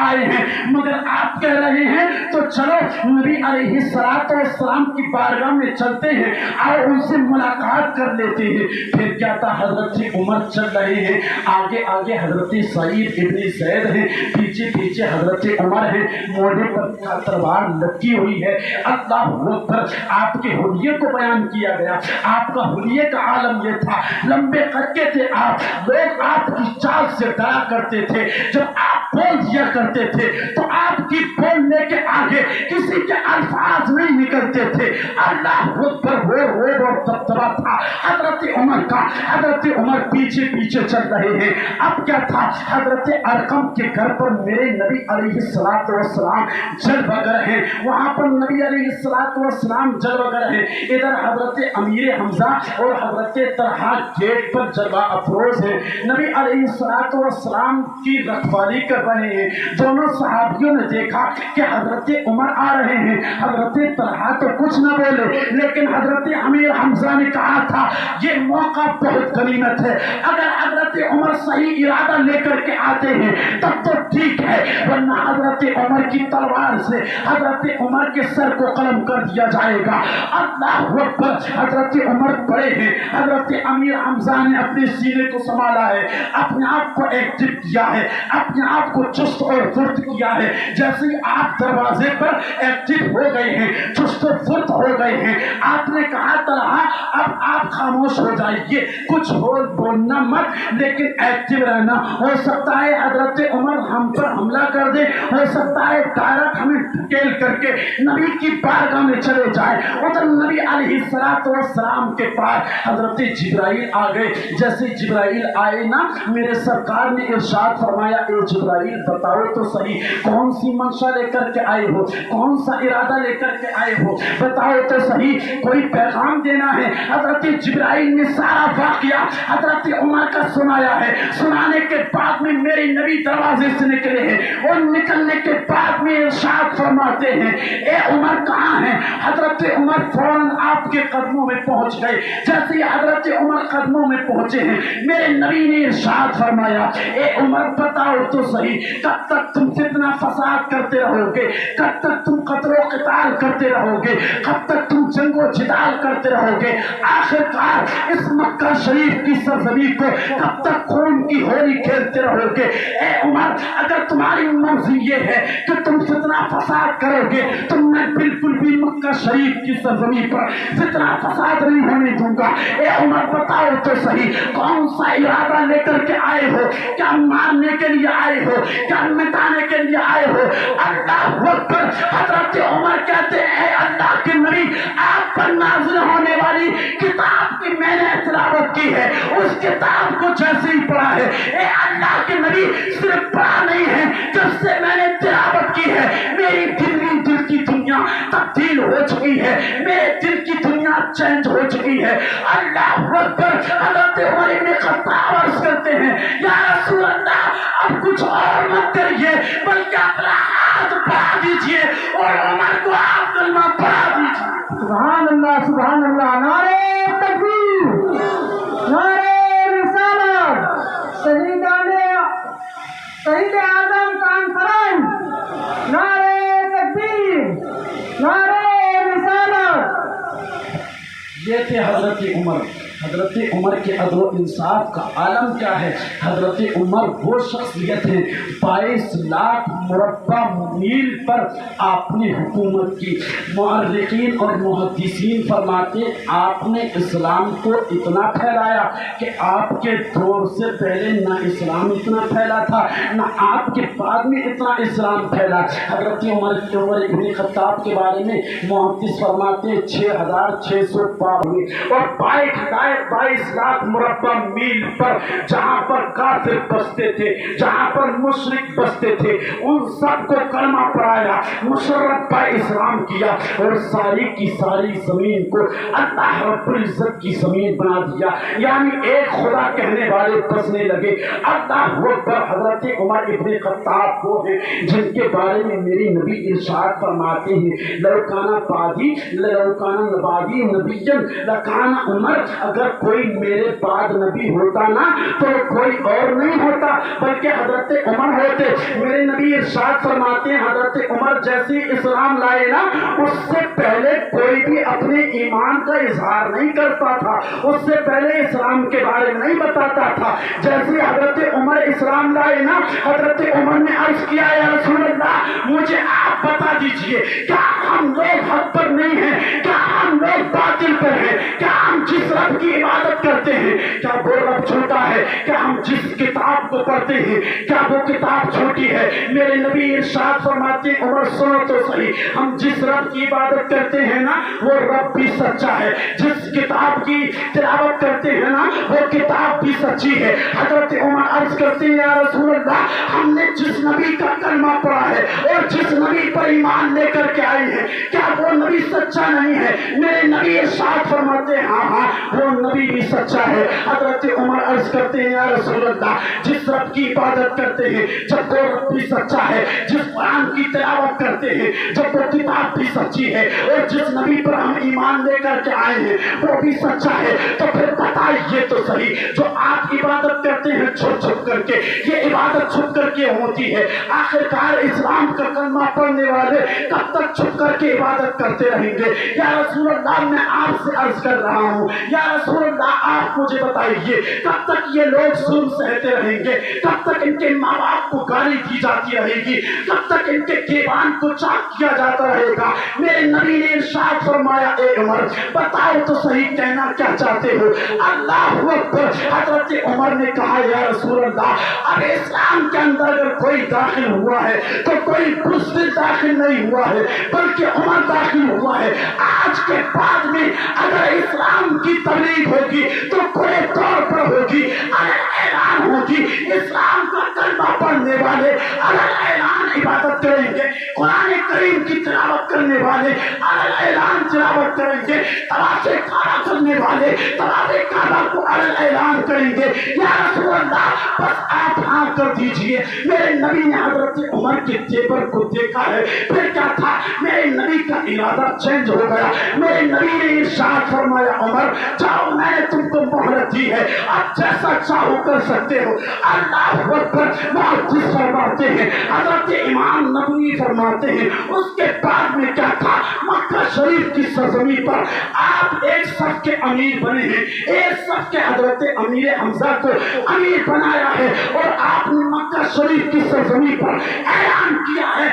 آئے ہیں، مگر آپ کہہ رہے ہیں تو چلو نبی علیہ السلام کی بارگاہ میں چلتے ہیں اور ان سے ملاقات کر لیتے ہیں۔ پھر کیا تھا، حضرت عمر چل رہے ہیں، آگے آگے حضرت سعید ابن زید ہیں، پیچھے پیچھے حضرت عمر ہیں، موڑے پر تلوار لٹکی ہوئی ہے۔ اللہ اکبر، آپ کے حلیے کو بیان کیا گیا۔ آپ کا حلیے کا عالم یہ تھا، لمبے قد کے تھے آپ، لوگ آپ کی چال سے ڈرا کرتے تھے، جب آپ بول دیا کرتے تھے تو آپ کی بولنے کے آگے کسی کے الفاظ نہیں نکلتے تھے۔ اللہ اکبر، وہ اور دبدبا تھا حضرت عمر کا۔ حضرت عمر پیچھے پیچھے چل رہے ہیں۔ اب کیا تھا، حضرت ارقم کے گھر پر میرے نبی علیہ السلام جلوہ گر ہیں، وہاں پر نبی علیہ السلام جلوہ گر ہیں، ادھر حضرت امیر حمزہ اور حضرت طلحہ گیٹ پر جلوہ افروز ہیں، نبی علیہ السلام کی رکھوالی کر رہے ہیں۔ دونوں صحابیوں نے دیکھا کہ حضرت عمر آ رہے ہیں، حضرت طلحہ تو کچھ نہ بولے، لیکن حضرت امیر حمزہ نے کہا تھا یہ موقع بہت غنیمت ہے، اگر حضرت عمر صحیح ارادہ لے کر کے آتے ہیں تب تو ٹھیک ہے، ورنہ حضرت عمر کی تلوار سے حضرت عمر کے سر کو قلم کر دیا جائے گا۔ اللہ اکبر، حضرت عمر پڑے ہیں، حضرت امیر حمزہ نے اپنے سینے کو سنبھالا ہے، اپنے آپ کو ایکٹیو کیا ہے، اپنے آپ کو چست اور پھرت کیا ہے۔ جیسے ہی آپ دروازے پر ایکٹیو ہو گئے ہیں، چست و پھرت ہو گئے ہیں، آپ نے کہا طلحہ اب آپ خاموش ہو جائیے، کچھ بولنا مت، لیکن ایکٹیو رہنا، ہو سکتا ہے حضرت عمر ہم پر حملہ کر دے، ہو سکتا ہے ڈائریکٹ ہمیں ڈھکیل کر کے نبی کی بارگاہ میں چلے جائے۔ ادھر نبی علیہ السلام کے پاس حضرت جبرائیل آ گئے۔ جیسے جبرائیل آئے نا، میرے سرکار نے ارشاد فرمایا اے جبرائیل بتاؤ تو صحیح کون سی منشا لے کر کے آئے ہو، کون سا ارادہ لے کر کے آئے ہو، بتاؤ تو صحیح، کوئی پیغام دینا ہے؟ حضرت جبرائیل نے سارا واقعہ حضرت عمر کا سنایا ہے۔ سنانے کے بعد میں میرے نبی دروازے سے نکلے ہیں، اور نکلنے کے بعد میں ارشاد فرماتے ہیں اے عمر کہاں ہیں؟ حضرت عمر فوراً آپ کے قدموں میں پہنچ گئے۔ جیسے ہی حضرت عمر قدموں میں پہنچے ہیں، میرے نبی نے ارشاد فرمایا اے عمر بتاؤ تو صحیح، کب تک تم فتنہ فساد کرتے رہو گے، کب تک تم قتل و قتال کرتے رہو گے، کب تک تم جنگ و جدال کرتے رہو گے، آخر کار اس مکہ شریف کی سرزمین کو کب تک خون کی ہولی کھیلتے رہو گے؟ اے عمر اگر تمہاری مرضی یہ ہے کہ تم فتنہ فساد کرو گے تو میں بالکل بھی مکہ شریف کی سرزمین پر فتنہ فساد نہیں ہونے دوں گا۔ اے عمر بتاؤ تو صحیح کون سا ارادہ لے کر کے آئے ہو؟ کیا مارنے کے لیے آئے ہو؟ کیا مٹانے کے لیے آئے ہو؟ اللہ اکبر، حضرت عمر کہتے ہیں اے اللہ کے نبی آپ پر نازل ہونے والی کتاب کی میں نے تلاوت کی ہے، اس کتاب کو جیسے ہی پڑھا ہے اے اللہ کے نبی، صرف پڑھا نہیں ہے، جب سے میں نے تلاوت کی ہے میری دل کی دنیا تبدیل ہو چکی ہے، میرے دل کی دنیا چینج ہو چکی ہے۔ اللہ اکبر، حضرت عمر ابن خطاب عرض کرتے ہیں یا رسول اللہ اب کچھ اور مت کریے بلکہ اپنا ہاتھ بڑھا دیجئے اور عمر کو آپ کلمہ پڑھا دیجئے۔ سبحان اللہ، سبحان اللہ، نعرہ تکبیر، نعرہ رسالت، شہید اعظم کانفرنس، نعرہ تکبیر، نعرہ رسالت۔ یہ تھے حضرت عمر۔ حضرت عمر کے عدل و انصاف کا عالم کیا ہے؟ حضرت عمر وہ شخصیت ہے 22 لاکھ مربع میل پر آپ نے حکومت کی۔ مورخین اور محدثین فرماتے آپ نے اسلام کو اتنا پھیلایا کہ آپ کے دور سے پہلے نہ اسلام اتنا پھیلا تھا، نہ آپ کے بعد میں اتنا اسلام پھیلا۔ حضرت عمر ابن خطاب کے بارے میں محدث فرماتے 6600 پار ہوئے، اور 22 لاکھ مربع میل پر جہاں پر کافر بستے تھے، جہاں پر مشرک بستے تھے، ان سب کو کلمہ پڑھایا، مشرف پر اسلام کیا، اور ساری کی ساری زمین کو اللہ رب العزت کی زمین بنا دیا۔ یعنی ایک خدا کہنے والے بسنے لگے۔ اللہ اکبر، حضرت عمر ابن خطاب وہ ہیں جن کے بارے میں میری نبی ارشاد فرماتے ہیں لو کانا بادی لو کانا نبادی نبیًا لکانا عمر، اگر اگر کوئی میرے بعد نبی ہوتا نا تو کوئی اور نہیں ہوتا بلکہ حضرت عمر ہوتے. میرے نبی ارشاد فرماتے ہیں حضرت عمر جیسی اسلام لائے نا اس سے پہلے کوئی بھی اپنے ایمان کا اظہار نہیں کرتا تھا, اس سے پہلے اسلام کے بارے میں نہیں بتاتا تھا. جیسے حضرت عمر اسلام لائے نا حضرت عمر نے عرض کیا یا رسول اللہ مجھے آپ بتا دیجئے کیا ہم لوگ حق پر نہیں ہیں, کیا ہم لوگ باطل پر ہیں, کیا ہم جس رب کی عبادت کرتے ہیں کیا وہ رب جھوٹا ہے, کیا ہم جس کتاب کو پڑھتے ہیں کیا وہ کتاب جھوٹی ہے. میرے نبی ارشاد فرماتے ہیں عمر سنو تو صحیح, ہم جس رب کی عبادت کرتے ہیں نا وہ رب بھی سچا ہے, جس کتاب کی تلاوت کرتے ہیں نا وہ کتاب بھی سچی ہے. حضرت عمر عرض کرتے ہیں یا رسول اللہ ہم نے جس نبی کا کلمہ پڑھا ہے اور جس نبی پر ایمان لے کر کے آئے ہیں کیا وہ نبی سچا نہیں ہے. میرے نبی ارشاد فرماتے ہیں ہاں ہاں وہ نبی بھی سچا ہے. حضرت عمر عرض کرتے ہیں یا رسول اللہ جس رب کی عبادت کرتے ہیں جب وہ رب بھی سچا ہے, جس قرآن کی تلاوت کرتے ہیں جب وہ کتاب بھی سچی ہے اور جس نبی پر ہم ایمان لے کر کے آئے ہیں وہ بھی سچا ہے, تو پھر بتائیے تو صحیح جو آپ عبادت کرتے ہیں چھپ چھپ کر کے یہ عبادت چھپ کر کے ہوتی ہے. آخرکار اسلام کا کلمہ پڑھنے والے کب تک چھپ کر کے عبادت کرتے رہیں گے. یا رسول اللہ میں آپ سے عرض کر رہا ہوں یا رسول اللہ آپ مجھے بتائیے کب تک یہ لوگ ظلم سہتے رہیں گے, کب تک ان کے ماں باپ کو گالی دی جاتی رہے گی, کب تک ان کے دیوان کو چاک کیا جاتا رہے گا. میرے نبی نے ارشاد فرمایا اے عمر بتاؤ تو صحیح کہنا کیا چاہتے ہو. اللہ اکبر. حضرت عمر نے کہا یا رسول اللہ اب اسلام کے اندر اگر کوئی داخل ہوا ہے تو کوئی مسلم داخل نہیں ہوا ہے بلکہ عمر داخل ہوا ہے. آج کے بعد میں اگر اسلام کی تبلیغ ہوگی تو کھلے طور پر ہوگی, اگر اعلان ہوگی اسلام کا کلمہ پڑھنے والے اگر اعلان عبادت کریں گے, قرآن کریم کی تلاوت کرنے والے اگر اعلان تلاوت کریں گے, طواف کعبہ کرنے والے طواف کعبہ کو اگر اعلان کریں گے یا رسول اللہ بس آپ ہاں کر دیجئے. میرے نبی نے حضرت عمر کے زیور کو دیکھا ہے, پھر کیا تھا میرے نبی کا ارادہ چینج ہو گیا. میرے نبی نے ارشاد فرمایا عمر جاؤ میں نے تم کو مہلت دی ہے, آپ جیسا چاہو کر سکتے ہو. اللہ اکبر. محدث فرماتے ہیں حضرت امام نبوی فرماتے ہیں اس کے بعد میں کیا تھا مکہ شریف کی سرزمین پر آپ ایک صف کے امیر بنے ہیں, ایک صف کے حضرت امیر حمزہ کو امیر بنایا ہے اور آپ نے مکہ شریف کی سرزمین پر اعلان کیا ہے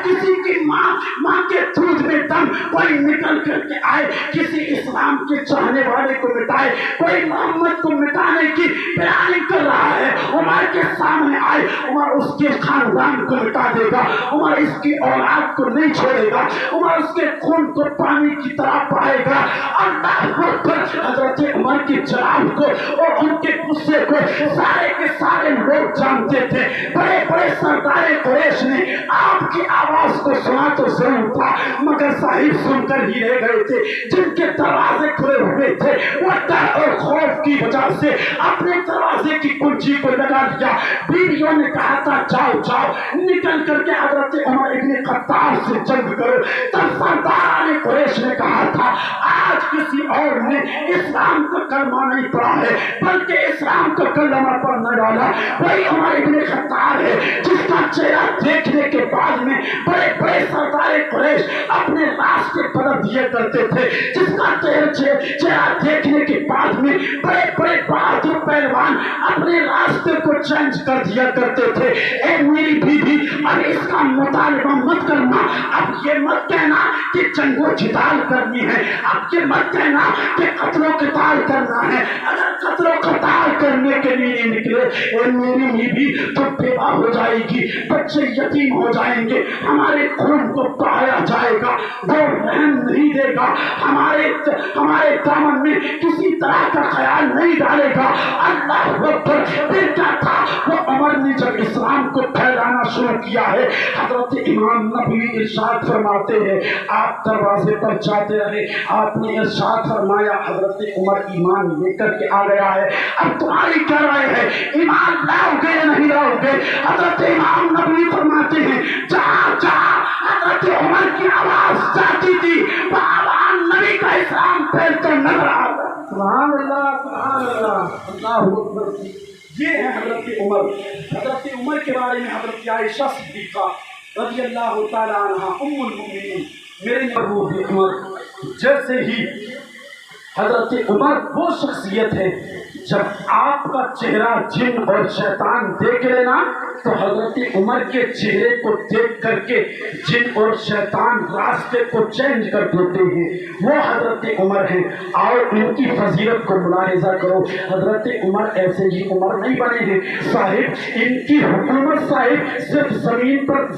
کسی کی ماں کے دودھ میں دم کوئی نکل کر کے آئے کسی اسلام کے چاہنے والے کو مٹائے, کوئی محمد کو مٹانے کی پلاننگ کر رہا ہے, عمر کے سامنے آئے, عمر اس کے خاندان کو مٹا دے گا, عمر اس کی اولاد کو نہیں چھوڑے گا, عمر اس کے خون کو پانی کی طرح بہائے گا. اللہ اکبر. حضرت عمر کے جلال کو اور ان کے غصے کو سارے کے سارے لوگ جانتے تھے. بڑے بڑے سردار قریش نے آپ کی آواز کو سنا تو ضرور تھا مگر صاحب سن کر ہی رہ گئے تھے. جن کے دروازے کھلے ہوئے تھے وہ ڈر اور خوف کی وجہ سے اپنے دروازے کی کنجی کو لگا دیا. بیویوں نے کہا تھا جاؤ جاؤ نکل کر کے حضرت عمر ابن خطاب سے جنگ کرو. تب سردار قریش نے کہا تھا آج کسی اور نے اسلام کا کلمہ نہیں پڑھا ہے بلکہ اسلام کا کلمہ پڑھنے والا وہی عمر ابن خطاب ہے جس کا چہرہ دیکھنے کے بعد میں بڑے بڑے سردار قریش اپنے راستے بدل دیا کرتے تھے, جس کا چہرہ دیکھنے کے بعد میں بڑے بڑے بہادر پہلوان اپنے راستے کو چینج کر دیا کرتے تھے. اے میری بیوی اب اس کا مطالبہ مت کرنا, اب یہ مت کہنا کہ جنگ و جدال کرنی ہے, اب یہ مت کہنا کہ قتل و قتال کرنا ہے. اگر قتل و قتال کرنے کے لیے نکلے اے میری بیوی تو بیوہ ہو جائے گی, بچے یتیم ہو جائیں گے, ہمارے خون کو بہایا جائے گا, وہ رحم نہیں دے گا, ہمارے دامن میں کسی طرح کا خیال نہیں ڈالے گا. اللہ اکبر. پھر کیا تھا وہ عمر نے جب اسلام کو پھیلانا شروع کیا ہے حضرت امام نبوی ارشاد فرماتے ہیں آپ دروازے پر جاتے رہے, آپ نے ارشاد فرمایا حضرت عمر ایمان لے کر کے آ گیا ہے, اب تمہاری کیا رائے ہے, ایمان لاؤ گے یا نہیں لاؤ گے. حضرت امام نبوی فرماتے ہیں جہاں جہاں حضرت عمر کی آواز جاتی تھی وہاں نبی کا اسلام پھیلتا نظر آتا. سبحان اللہ سبحان اللہ اللہ اکبر. یہ ہے حضرت عمر. حضرت عمر کے بارے میں حضرت عائشہ صدیقہ رضی اللہ تعالیٰ عنہ ام المؤمنین میرے محبوب عمر. جیسے ہی حضرت عمر وہ شخصیت ہے جب آپ کا چہرہ جن اور شیطان دیکھ لینا تو حضرت عمر کے چہرے کو دیکھ کر کے جن اور شیطان راستے کو چینج کر دیتے ہیں. وہ حضرت عمر ہیں. اور ان کی فضیلت کو ملاحظہ کرو. حضرت عمر ایسے ہی عمر نہیں بنے ہیں صاحب. ان کی حکومت صاحب صرف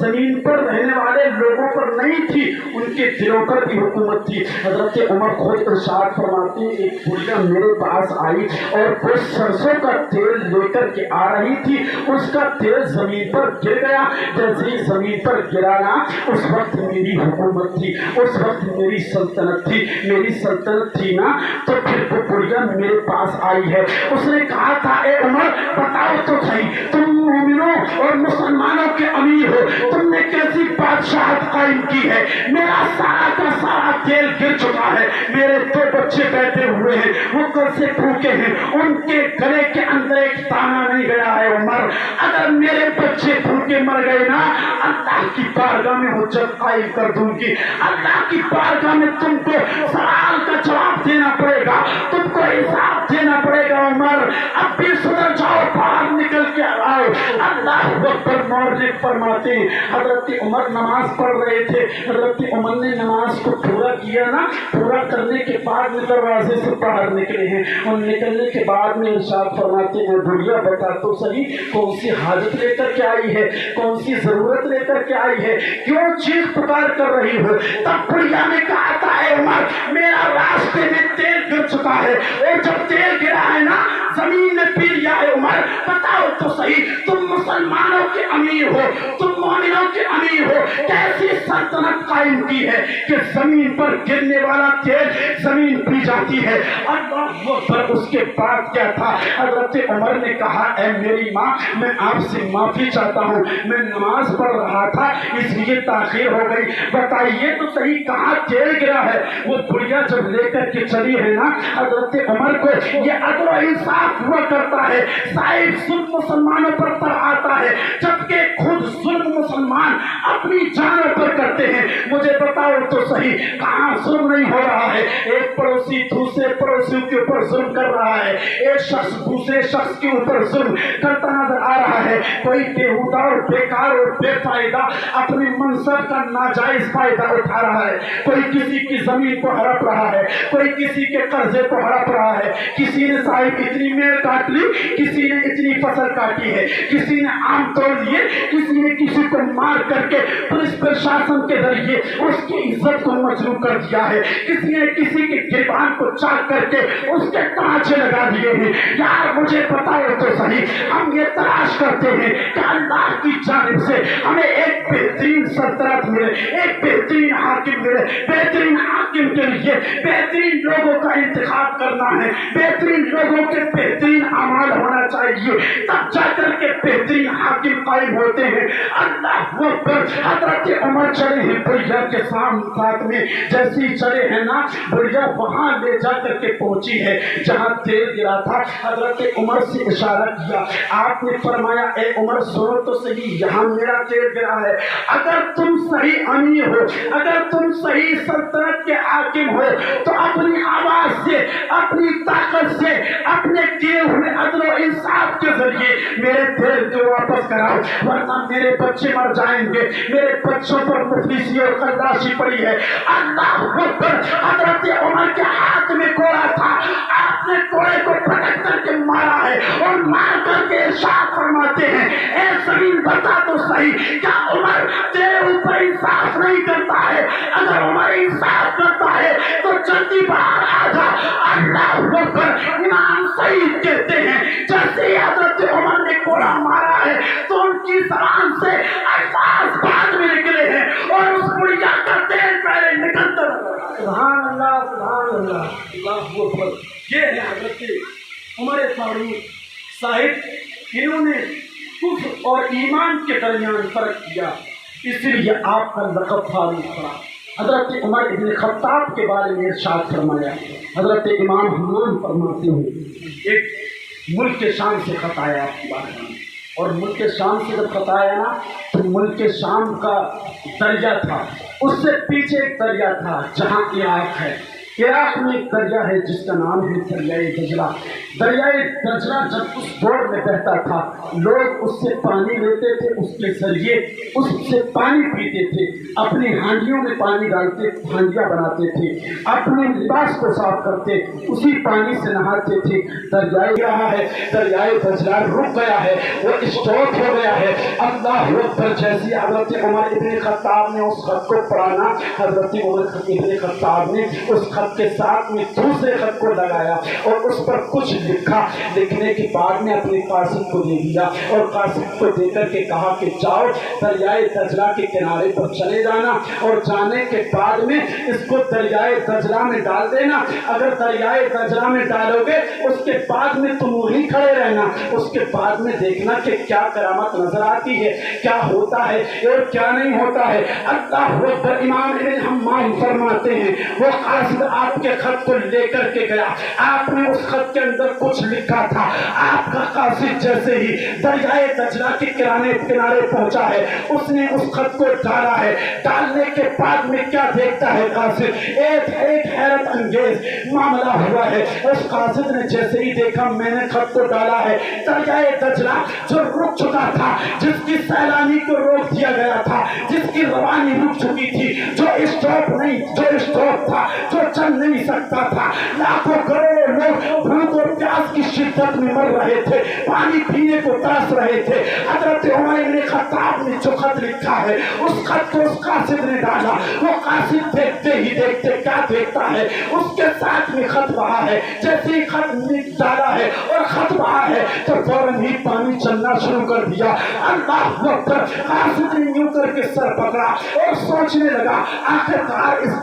زمین پر رہنے والے لوگوں پر نہیں تھی, ان کے دلوں پر بھی حکومت تھی. حضرت عمر خود ارشاد فرماتے ہیں ایک بڑھیا میرے پاس آئی اور وہ سرسوں کا تیل لے کر کے آ رہی تھی. اس کا تیل زمین پر گر گیا. جیسے ہی زمین پر گرا نا اس وقت میری حکومت تھی, اس وقت میری سلطنت تھی. میری سلطنت تھی نا تو پھر وہ بڑھیا میرے پاس آئی ہے. اس نے کہا تھا اے عمر بتاؤ تو صحیح تم مومنوں اور مسلمانوں کے امیر ہو, تم نے کیسی بادشاہت قائم کی ہے. میرا سارا کا سارا تیل گر چکا ہے. میرے دو بچے بیٹھے ہوئے ہیں, وہ کل سے بھوکے ہیں, ان کے گلے کے اندر ایک دانہ نہیں گیا ہے. عمر اگر میرے بچے بھوکے مر گئے نا اللہ کی بارگاہ میں حجت قائم کر دوں گی. اللہ کی بارگاہ میں تم کو سوال کا جواب دینا پڑے گا, تم کو حساب دینا پڑے گا. عمر اب بھی سدھر جاؤ, باہر نکل کے آؤ. اللہ اکبر. مورخ فرماتے ہیں حضرت عمر نماز پڑھ رہے تھے. حضرت عمر نے نماز کو پورا کیا نا, پورا کرنے کے بعد دروازے سے باہر نکلے ہیں. اور نکلنے کے بعد میں ارشاد فرماتے ہیں بڑھیا بتا تو صحیح کون سی حاجت لے کر کے آئی ہے, کون سی ضرورت لے کر کے آئی ہے, کیوں چیخ پکار کر رہی ہو. تب بڑھیا نے کہا تھا اے عمر میرا راستے میں تیل گر چکا ہے, اور جب تیل گرا ہے نا زمین نے پی لیا ہے. عمر بتاؤ تو صحیح تم مسلمانوں کے امیر ہو, تم مومنوں کے امیر ہو, کیسی سلطنت قائم کی ہے کہ زمین پر گرنے والا تیل زمین پی جاتی ہے. اللہ اکبر. اس کے بعد کیا تھا حضرت عمر نے کہا اے میری ماں میں آپ سے معافی چاہتا ہوں, میں نماز پڑھ رہا تھا اس لیے تاخیر ہو گئی. بتائیے تو صحیح کہاں تیل گرا ہے. وہ بڑھیا جب لے کر کے چلی ہے نا حضرت عمر کو یہ عدل و انصاف ہوا کرتا ہے. صاحب ظلم مسلمانوں پر تر آتا ہے جبکہ خود ظلم مسلمان اپنی جانوں پر کرتے ہیں. مجھے بتاؤ تو صحیح کہاں ظلم نہیں ہو رہا ہے. ایک پڑوسی دوسرے پڑوسیوں کے اوپر ظلم کر رہا ہے, ایک شخص دوسرے شخص کے اوپر ظلم کرتا نظر آ رہا ہے. کوئی بےہودہ اور بیکار اور بے فائدہ اپنے منصب کا ناجائز فائدہ اٹھا رہا ہے. کوئی کسی کی زمین کو ہڑپ رہا ہے, کوئی کسی کے قرضے کو ہڑپ رہا ہے. کسی نے صاحب اتنی میل کاٹ لی, کسی نے اتنی فصل کاٹی ہے, کسی نے آم توڑ لیے, کسی نے کسی کو مار کر کے پولیس پرشاسن کے ذریعے اس کی عزت کو مجروح کر دیا ہے. کسی نے کسی کے گریبان کو چاک کر کے اس کے تانچے لگا دیے ہیں. یار مجھے بتاؤ تو صحیح ہم یہ تلاش کرتے ہیں کہ اللہ کی جانب سے ہمیں ایک بہترین سلطنت ملے, ایک بہترین حاکم ملے. بہترین حاکم کے لیے بہترین لوگوں کا انتخاب کرنا ہے, بہترین لوگوں کے بہترین اعمال ہونا چاہیے, تب جا کر کے بہترین حاکم قائم ہوتے ہیں. اللہ اکبر. حضرت عمر چلے ہیں بڑھیا کے ساتھ میں, جیسے ہی چلے ہیں نا بڑھیا وہاں لے جا کر کے پہنچی ہے جہاں تیل گرا تھا. حضرت عمر سے اشارہ کیا, آپ نے فرمایا اے عمر سنو تو صحیح یہاں میرا تیل گرا ہے. اگر تم صحیح امیر ہو, اگر تم صحیح سلطنت کے حاکم ہو تو اپنی آواز سے, اپنی طاقت سے, اپنے کیے ہوئے عدل و انصاف کے ذریعے میرے تیل کو واپس کراؤ, ورنہ میرے بچے مر جائیں گے. میرے بچوں پر مفلسی اور قلاشی پڑی ہے. اللہ اکبر. حضرت عمر کے ہاتھ میں کوڑا تھا, آپ نے کوڑے کو پٹک کر کے مارا ہے اور مار کر کے ارشاد فرماتے ہیں اے زمین بتا تو صحیح کیا عمر تیرے اوپر انصاف نہیں کرتا ہے. اگر عمر انصاف کرتا ہے تو جلدی باہر آ جا. اللہ اکبر. امام سعید کہتے ہیں جیسے ہی حضرت عمر نے کوڑا مارا ہے تو ان کی زبان سے الفاظ بعد میں نکلے ہیں اور اس بڑھیا کا تیل پہلے نکلتا رہا. سبحان اللہ سبحان اللہ. اللہ اکبر. یہ ہے حضرت عمر فاروق صاحب. انہوں نے کفر اور ایمان کے درمیان فرق کیا, اس لیے آپ کا لقب فاروق پڑا. حضرت عمر ابن خطاب کے بارے میں ارشاد فرمایا. حضرت امام حمام فرماتے ہیں ایک ملک شام سے خط آیا آپ کی بات میں، اور ملک شام سے جب خط آیا نا تو ملک شام کا دریا تھا، اس سے پیچھے ایک دریا تھا جہاں عراق ہے. عراق میں ایک دریا ہے جس کا نام ہے دریائے دجلہ. دریائے دجلہ جب اس دور میں بہتا تھا لوگ اس سے پانی لیتے تھے، اس کے ذریعے اس سے پانی پیتے تھے، اپنی ہانڈیوں میں پانی ڈالتے، ہانڈیاں بناتے تھے، اپنے لباس کو صاف کرتے، اسی پانی سے نہاتے تھے. دریائے رہا ہے، دریائے دجلہ رک گیا ہے، وہ اسٹاپ ہو گیا ہے. اللہ اکبر. جیسی حضرت عمر ابن خطاب نے اس خط کو پڑھانا، حضرت عمر ابن خطاب نے اس خط کے ساتھ میں دوسرے خط کو لگایا اور اس پر کچھ لکھا. لکھنے کے بعد میں اپنے قاصد کو دے دیا اور قاصد کو دے کر کے کہا کہ جاؤ دریائے دجلہ کے کنارے پر چلے جانا، اور جانے کے بعد میں اس کو دریائے دجلہ میں ڈال دینا. اگر دریائے دجلہ میں ڈالو گے اس کے بعد میں تم وہیں کھڑے رہنا، اس کے بعد میں دیکھنا کہ کیا کرامت نظر آتی ہے، کیا ہوتا ہے اور کیا نہیں ہوتا ہے. اللہ اکبر. امام ابن حمام فرماتے ہیں وہ قاصد آپ کے خط کو لے کر کے گیا، آپ نے اس خط کے اندر کچھ لکھا تھا. آپ کا قاصد جیسے ہی دریائے دجلہ کے کنارے پہنچا ہے اس نے اس خط کو ڈالا ہے. ڈالنے کے بعد میں کیا دیکھتا ہے قاصد، ایک حیرت انگیز معاملہ ہوا ہے. اس قاصد نے جیسے ہی دیکھا میں نے خط کو ڈالا ہے، دریائے دجلہ جو رک چکا تھا، جس کی سیلانی کو روک دیا گیا تھا، جس کی روانی رک چکی تھی، جو اسٹاپ تھا، جو چل نہیں سکتا تھا، لاکھوں کروڑوں لوگ بھوک اور پیاس کی شدت میں مر رہے تھے، پانی پینے کو ترس رہے تھے. حضرت عمر بن خطاب نے جو خط لکھا ہے اس خط کو اس قاصد نے ڈالا. وہ قاصد دیکھتے ہی دیکھتے کیا دیکھتا ہے، اس کے ساتھ میں خط بہا ہے. جیسے ہی خط ڈالا ہے اور خط بہا ہے تو فوراً ہی پانی چلنا شروع کر دیا. اللہ اکبر. قاصد نے یوں کر کے سر پکڑا اور سوچنے لگا آخرکار اس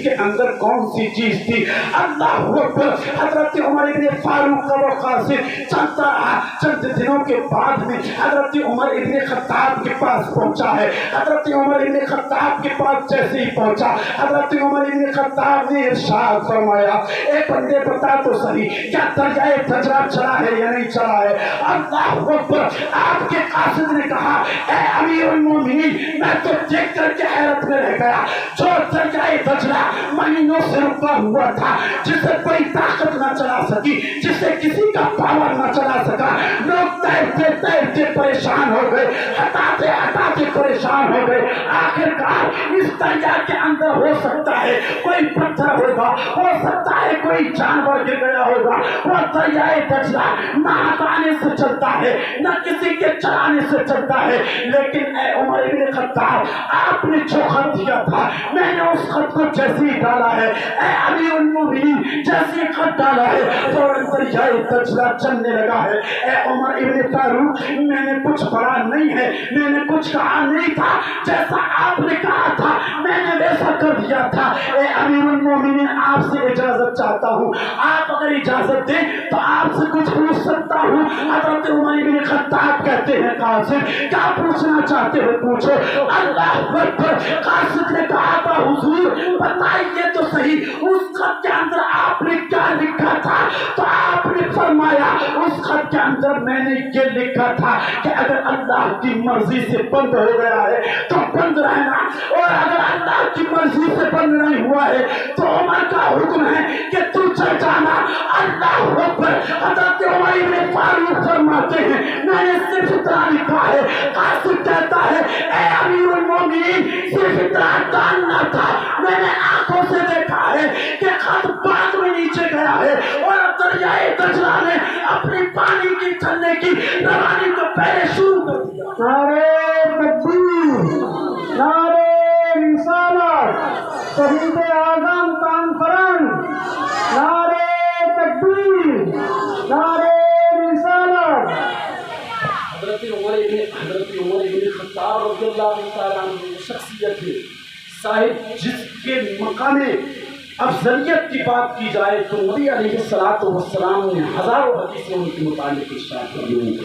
کے اندر کون سی چیز تھی. اللہ اکبر. حضرت عمر ابن فاروق کا وہ قاصد چلتا رہا. چند دنوں کے بعد میں حضرت عمر ابن خطاب کے پاس پہنچا ہے. حضرت عمر ابن خطاب کے پاس جیسے ہی پہنچا حضرت عمر ابن خطاب نے ارشاد فرمایا اے بندے بتا تو صحیح کیا دریائے دجلہ چلا ہے یا نہیں چلا ہے. اللہ اکبر. آپ کے قاصد نے کہا اے امیر المومنین میں تو دیکھ کر کے حیرت میں رہ گیا. جو دریائے دجلہ مہینوں سے رکا ہوا تھا، جسے کوئی طاقت نہ چلا سکی، جسے کسی کا پاور نہ چلا سکا، لوگ تیرتے تیرتے پریشان ہو گئے، ہٹاتے ہٹاتے پریشان ہو گئے. آخرکار اس دریا کے اندر ہو سکتا ہے کوئی پتھر ہوگا، ہو سکتا ہے کوئی جانور گر گیا ہوگا. وہ دریائے دجلہ نہ ہٹانے سے چلتا ہے نہ کسی کے چلانے سے چلتا ہے. لیکن اے عمر بن خطاب آپ نے جو خط دیا تھا میں نے اس خط کو جیسے ہی ڈالا ہے، اے امیر المومنین جیسے ہی خط ڈالا ہے فوراً دریائے دجلہ چلنے لگا ہے. اے عمر ابن فاروق میں نے کچھ پڑھا نہیں ہے، میں نے کچھ کہا نہیں تھا، جیسا آپ نے کہا تھا میں نے ویسا کر دیا تھا. اے امیر المومنین آپ سے اجازت چاہتا ہوں، آپ اگر اجازت دیں تو آپ سے کچھ پوچھ سکتا ہوں. حضرت عمر بن خطاب کہتے ہیں قاصد کیا پوچھنا چاہتے ہو پوچھو. اللہ اکبر. قاصد نے کہا تھا حضور بتائیے تو صحیح اس خط کے اندر آپ نے کیا لکھا تھا. تو آپ نے فرمایا اس خط کے اندر میں نے یہ لکھا تھا کہ اگر اللہ کی مرضی سے بند ہو گیا ہے تو بند رہنا، اور اگر اللہ کی مرضی سے بند نہیں ہوا ہے تو عمر کا حکم ہے کہ تو چل جانا. اللہ اکبر. حضرت عمر بن فاروق فرماتے ہیں میں نے صرف اتنا لکھا ہے. قاصد کہتا ہے اے امیر المومنین صرف اتنا ڈالنا تھا، میں نے آنکھوں سے دیکھا ہے کہ خط بعد میں نیچے گیا ہے اور دریائے دجلہ نے اپنی پانی کی چلنے کی روانی کو پہلے شروع کر دیا. نعرہ تکبیر، نعرہ رسالت، شہید اعظم کانفرنس، نعرہ تکبیر، نعرہ رسالت. حضرت عمر ابن خطاب رضی اللہ تعالیٰ عنہ شخصیت ہے صاحب جس کے مقام افضلیت کی بات کی جائے تو نبی علیہ السلام نے ہزاروں حدیثیں ان کے متعلق ارشاد فرمائی.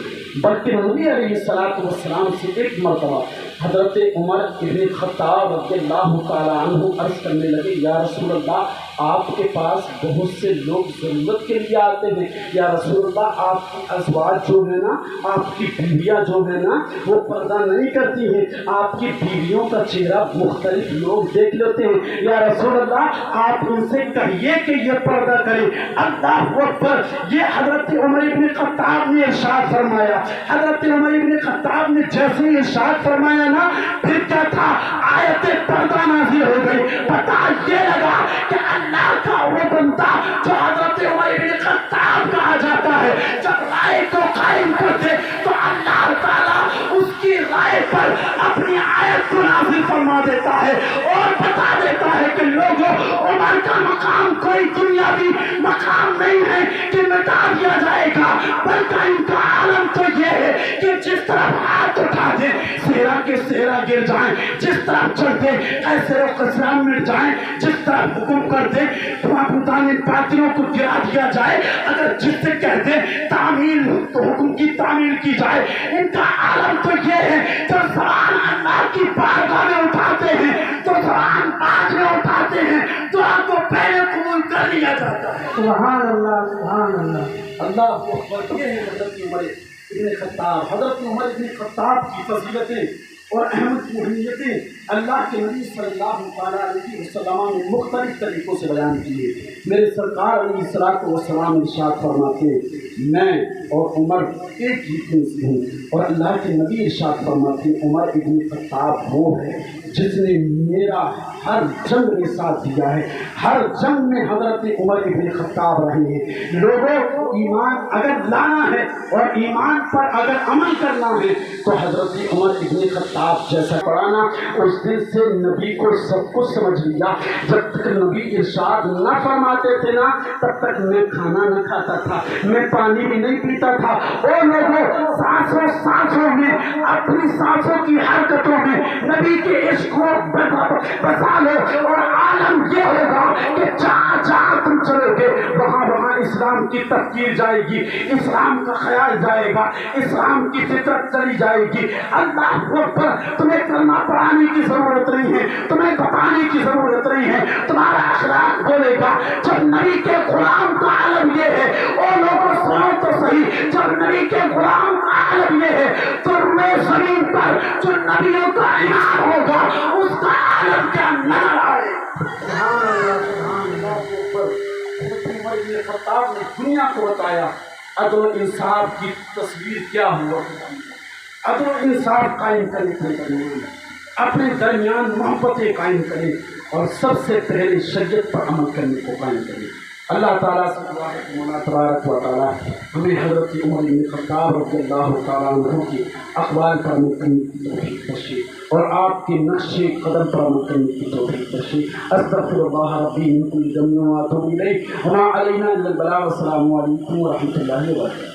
بلکہ نبی علیہ السلام سے ایک مرتبہ حضرت عمر ابن خطاب رضی اللہ تعالیٰ عنہ عرض کرنے لگے یا رسول اللہ آپ کے پاس بہت سے لوگ ضرورت کے لیے آتے ہیں، یا رسول اللہ آپ کی ازواج جو ہے نا، آپ کی بیویاں جو ہے نا وہ پردہ نہیں کرتی ہیں، آپ کی بیویوں کا چہرہ مختلف لوگ دیکھ لیتے ہیں، یا رسول اللہ آپ ان سے کہیے کہ یہ پردہ کریں۔ اللہ اکبر! یہ حضرت عمر ابن خطاب نے ارشاد فرمایا، حضرت عمر ابن خطاب نے جیسے ہی ارشاد فرمایا نا، پھر کیا تھا، آیت پردہ نازل ہو گئی۔ پتہ یہ لگا کہ اللہ کا وہ بندہ جو حضرت عمر ابن خطاب کہا جاتا ہے، جب رائے کو قائم کرتے تو اللہ تعالیٰ اس کی رائے پر اپنی آیت کو نازل فرما دیتا ہے اور بتا دیتا ہے کہ لوگوں، عمر کا مقام کوئی دنیاوی مقام نہیں ہے کہ مٹا دیا جائے گا، بلکہ ان کا عالم تو یہ ہے کہ جس طرف ہاتھ اٹھا دیں صحرا کے صحرا گر جائیں، جس طرف چلتے ایسے قصران مٹ جائیں، جس طرف حکم کر دیں معبودان باطلوں کو گرا دیا جائے، اگر جس سے کہہ دیں تعمیل تو حکم کی تعمیل کی جائے۔ ان کا عالم تو یہ ہے جو زبان اللہ کی بارگاہ میں اٹھاتے ہیں، تو زبان پاک میں اٹھاتے ہیں، دعا کو پہلے قبول کر لیا جاتا ہے۔ سبحان اللہ، سبحان اللہ۔ اللہ اکبر! یہ ہے حضرت عمر ابن خطاب۔ حضرت عمر ابن خطاب کی فضیلتیں اور اہمیت اہمیتیں اللہ کے نبی صلی اللہ علیہ وسلم نے مختلف طریقوں سے بیان کی ہے۔ میرے سرکار علیہ الصلوۃ والسلام ارشاد فرماتے ہیں میں اور عمر ایک ہی دن سے ہوں، اور اللہ کے نبی ارشاد فرماتے ہیں عمر ابن خطاب وہ ہے جس نے میرا ہر جنگ میں ساتھ دیا ہے، ہر جنگ میں حضرت عمر ابن خطاب رہے ہیں۔ لوگوں، ایمان اگر لانا ہے اور ایمان پر اگر عمل کرنا ہے تو حضرت عمر ابن خطاب جیسا پڑھانا۔ اس دن سے نبی کو سب کچھ سمجھ لیا۔ جب تک نبی ارشاد نہ فرماتے تھے نا، تب تک میں کھانا نہ کھاتا تھا، میں پانی بھی نہیں پیتا تھا۔ اور لوگوں، سانسوں سانسوں میں، اپنی سانسوں کی حرکتوں میں نبی کے عشق کو بسا لو، اور عالم یہ ہوگا کہ جہاں جہاں تم چلو گے وہاں وہاں اسلام کی تفکیر جائے گی، اسلام کا خیال جائے گا، اسلام کی فطرت چلی جائے گی۔ اللہ اکبر! تمہیں کلمہ پڑھانے کی ضرورت نہیں ہے، تمہیں بتانے کی ضرورت نہیں ہے، تمہارا اخلاق بولے گا۔ جب نبی کے غلام کا عالم یہ ہے، اور لوگوں سنو تو صحیح، جب نبی کے غلام کا عالم یہ ہے تو روئے زمین پر جو نبیوں کا امام ہوگا اس کا عالم کیا نظر آئے۔ سبحان اللہ، سبحان اللہ۔ حضرت عمر بن خطاب نے دنیا کو بتایا عدل و انصاف کی تصویر کیا ہوا کرتی ہے۔ عدل و انصاف قائم کرنے کے درمیان اپنے درمیان محبتیں قائم کریں اور سب سے پہلے شریعت پر عمل کرنے کو قائم کریں۔ اللہ تعالیٰ سے دعا ہے کہ مولا تبارک و تعالیٰ ہمیں حضرت عمر بن خطاب رضی اللہ تعالیٰ عنہ کی اقوال پر عمل کرنے کی توفیق بخشے اور آپ کے نقش قدم پر عمل کرنے کی توفیق بخشے۔ استغفر اللہ ربی من کل ذنب واتوب الیہ وما علینا الا البلاغ۔ السلام علیکم ورحمۃ اللہ وبرکاتہ۔